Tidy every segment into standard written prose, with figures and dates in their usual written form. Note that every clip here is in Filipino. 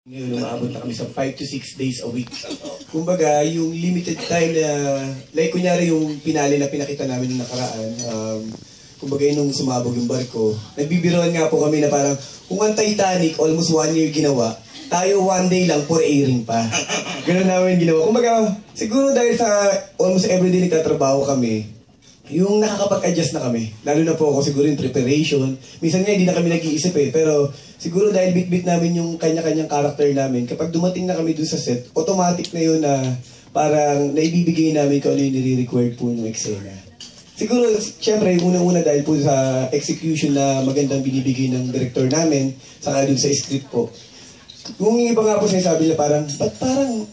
Ngayon, umaabot na kami sa 5 to 6 days a week. Kumbaga, yung limited time na, like kunyari yung pinali na pinakita namin yung nakaraan, kumbaga nung sumabog yung barko, nagbibiroan nga po kami na parang, kung ang Titanic, almost 1 year ginawa, tayo 1 day lang for airing pa. Ganun namin ginawa. Kumbaga, siguro dahil sa almost everyday nagtatrabaho kami, yung nakakapag-adjust na kami. Lalo na po ako siguro yung preparation. Minsan nga hindi na kami nag-iisip pero siguro dahil bit-bit namin yung kanya-kanyang character namin, kapag dumating na kami dun sa set, automatic na yun na parang naibibigay namin kung ano yung nire-required po ng eksena. Siguro, syempre, unang-una dahil po sa execution na magandang binibigay ng director namin, saka dun sa script po. Yung iba nga po sinasabi niya parang, ba't parang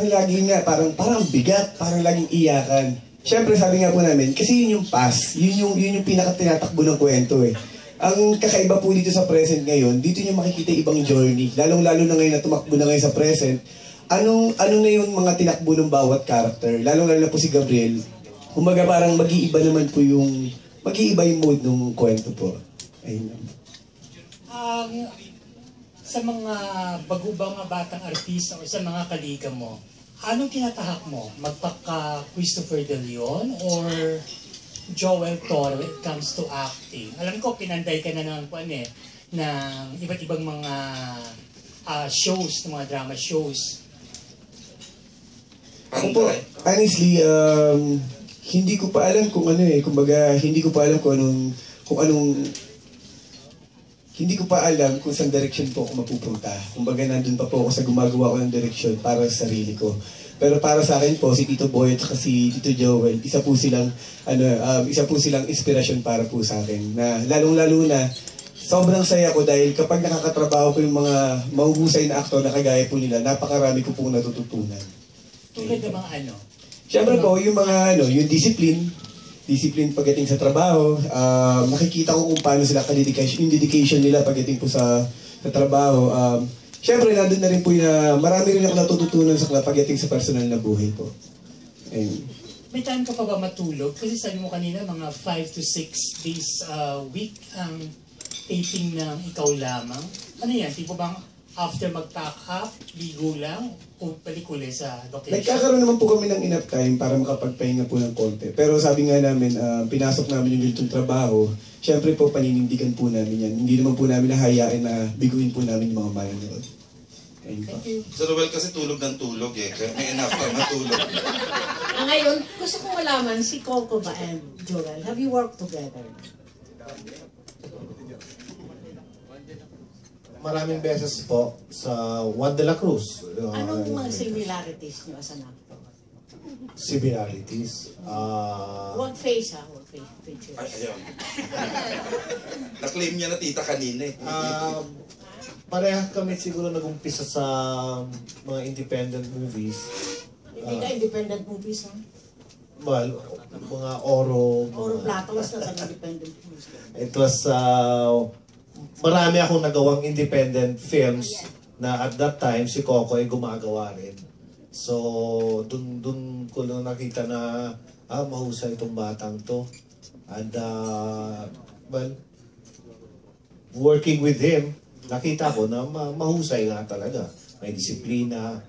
lagi nga, parang bigat, parang laging iyakan. Siyempre, sabi nga po namin, kasi yun yung past, yun yung pinaka-tinatakbo ng kwento eh. Ang kakaiba po dito sa present ngayon, dito nyo makikita ibang journey. Lalong-lalo na ngayon na tumakbo na ngayon sa present, ano na yung mga tinakbo ng bawat character. Lalong-lalo na po si Gabriel. Kumbaga parang mag-iiba naman po yung mood ng kwento po. Ayun naman. Sa mga bagubang batang artista o sa mga kaliga mo, anong tinatahak mo? Magpaka-Christopher De Leon or Joel Toro when it comes to acting? Alam ko, pinanday ka na ng iba't ibang mga shows, ng mga drama shows. Ako po, honestly, hindi ko pa alam kung kumbaga, hindi ko pa alam hindi ko pa alam kung saan direction po ako mapupunta. Kumbaga, nandun pa po ako sa gumagawa ko ng direction para sa sarili ko. Pero para sa akin po, si Tito Boy at si Tito Joel, isa po silang inspirasyon para po sa akin. Na lalong-lalo na, sobrang saya ko dahil kapag nakakatrabaho ko yung mga mahuhusay na aktor na kagaya po nila, napakarami ko pong natututunan. Tulad ng mga ano? Siyempre po, yung mga yung discipline pagdating sa trabaho, makikita ko kung paano sila yung dedication nila pagdating po sa trabaho. Siyempre, nandun na rin po marami rin ako natututunan sa pagdating sa personal na buhay po. Ayun. May time ka pa ba matulog? Kasi sabi mo kanina, mga 5 to 6 days a week ang taping ng Ikaw Lamang. Ano yan? Tipo bang after mag-pack up, ligo lang, o palikuli sa location? Nagkakaroon naman po kami ng enough time para makapagpahinga po ng konti. Pero sabi nga namin, pinasok namin yung ganitong trabaho, syempre po paninindigan po namin yan. Hindi naman po namin nahayain na biguin po namin yung mga manonood. Thank you. Sa Ruel kasi tulog ng tulog kaya may enough time matulog. Ngayon, gusto kong malaman si Coco ba and Joel, have you worked together? Maraming beses po sa Juan de la Cruz. Anong mga similarities niyo as an actor? Similarities? Huwag face huwag features. Ayun. Na-claim niya na tita kanina eh. Pareha kami siguro nag-umpisa sa mga independent movies. Hindi ka independent movies, ha? Well, mga Oro. Oro Platos na sa independent movies. It was, marami akong nagawang independent films na at that time si Coco ay gumagawa rin. So, dun ko lang nakita na mahusay itong batang to. And, well, working with him, nakita ko na mahusay nga talaga. May disiplina,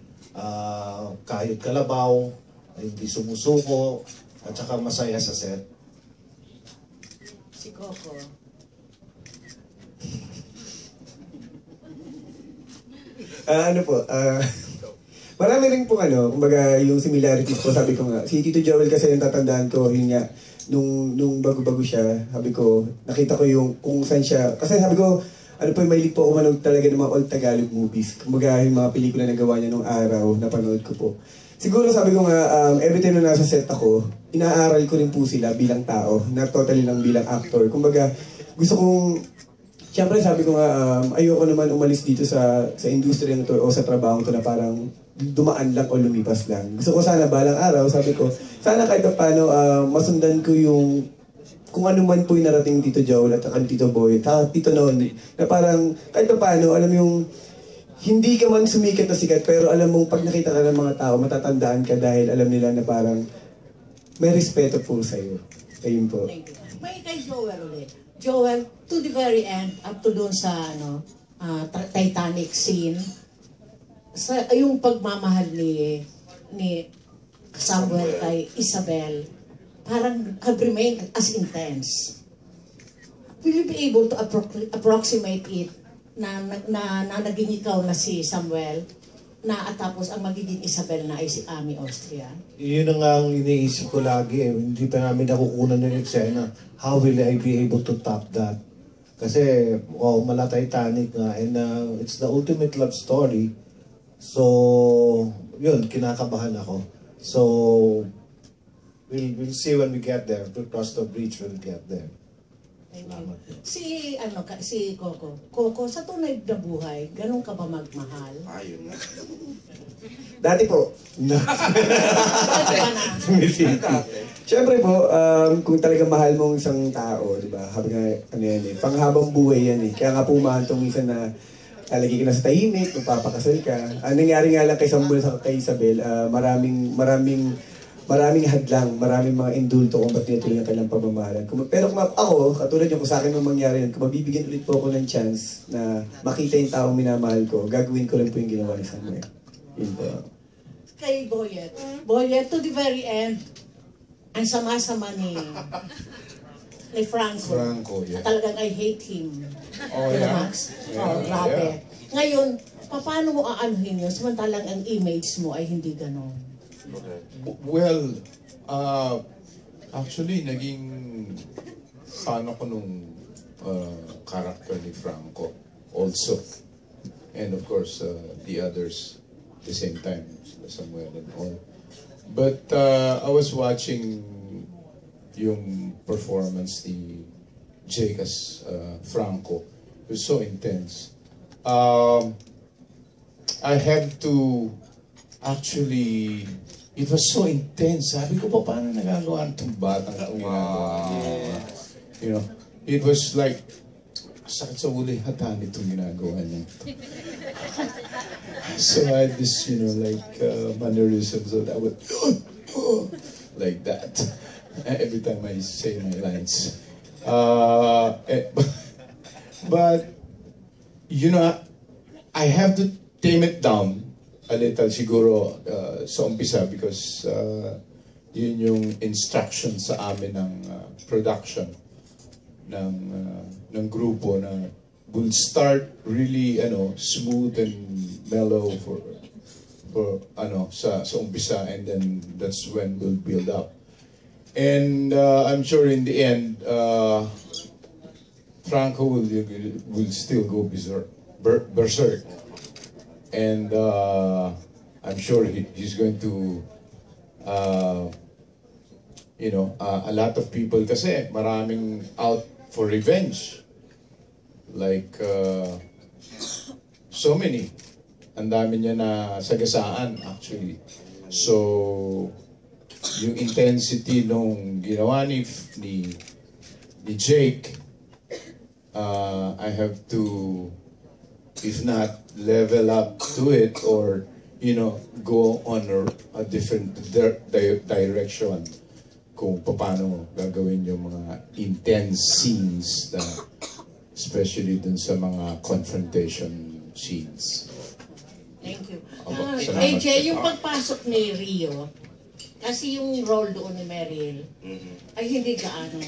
kahit kalabaw, hindi sumusuko, at saka masaya sa set. Si Coco. Marami rin po kumbaga yung similarities po, sabi ko nga, si Tito Joel kasi yung tatandaan ko, yun nga, nung bago-bago siya, sabi ko, nakita ko yung kung saan siya, kasi sabi ko, mahilig po ako manood talaga ng mga old Tagalog movies. Kumbaga yung mga pelikula na gawa niya nung araw, napanood ko po. Siguro sabi ko nga, every time na nasa set ako, inaaral ko rin po sila bilang tao, na totally lang bilang actor. Kumbaga, gusto kong, siyempre sabi ko nga, ayoko naman umalis dito sa industriya na to o sa trabaho to na parang dumaan lang o lumipas lang. Gusto ko sana balang araw, sabi ko, sana kahit paano masundan ko yung kung ano man po yung narating Tito Joel at Tito Boy, Tito Noni, na parang kahit paano, alam yung hindi ka man sumikat na sikat, pero alam mong pag nakita ka ng mga tao, matatandaan ka dahil alam nila na parang may respeto po sa'yo. Ayun po. Thank you. May kay Joel ulit. Joel, to the very end, up to doon sa Titanic scene, yung pagmamahal ni Samuel kay Isabel, parang have remained as intense. Will you be able to approximate it na naging ikaw na si Samuel, na at tapos ang magiging Isabel na ay si Ami Austria? Yun ang ang iniisip ko lagi eh. Hindi pa namin nakukunan ng eksena. How will I be able to top that? Kasi, mala Titanic nga. And it's the ultimate love story. So, yun, kinakabahan ako. So, we'll see when we get there. We'll cross the bridge when we get there. Si Coco. Coco, sa tunay na buhay, ganun ka ba magmahal? Ayun nga. Dati po. Dati ba na? Siyempre po, kung talagang mahal mo isang tao, di ba? Habi nga, ano yan eh, panghabang buhay yan eh. Kaya nga pumahantong minsan na lalagay ka na sa tahimik, magpapakasal ka. Ang nangyari nga lang kay Samuel sa kay Isabel, maraming hadlang, maraming mga indulto kung ba't nituloy ang kanilang pagmamahalan. Pero kung ako, katulad yung kung sa akin nung mangyari yun, kung mabibigyan ulit po ako ng chance na makita yung taong minamahal ko, gagawin ko lang po yung ginawa ni Samuel. Yun po. Kay Boyet. Boyet, to the very end, ang sama-sama ni Franco. Franco, yeah. Talagang I hate him. Oh, Diba, yeah? Max? Yeah, Grabe. yeah. Ngayon, paano mo aanuhin yun? Samantalang ang image mo ay hindi ganon. Well, actually, naging fan ako nung character ni Franco also. And of course, the others the same time, Samuel and all. But I was watching yung performance ni Jake as Franco. It was so intense. I had to actually, it was so intense. Sabi ko, paano nagagawa itong batang itong ginagawa niya? You know, it was like, sakit sa ulo hatan itong ginagawa niya. So I had this, you know, like mannerisms that I would, like that. Every time I say my lines. But, you know, I have to tame it down a little siguro sa umpisa because yun yung instruction sa amin ng production ng grupo na will start really smooth and mellow for sa umpisa, and then that's when we'll build up. And I'm sure in the end Franco will still go berserk. And I'm sure he's going to, a lot of people kasi maraming out for revenge. Like, so many. Ang dami niya na sagasaan actually. So, yung intensity nung ginawa ni Jake, I have to, if not level up to it or go on a different direction kung paano gagawin yung mga intense scenes na especially dun sa mga confrontation scenes. Thank you. Salamat. AJ, yung pagpasok ni Rio, kasi yung role doon ni Meryl ay hindi gaano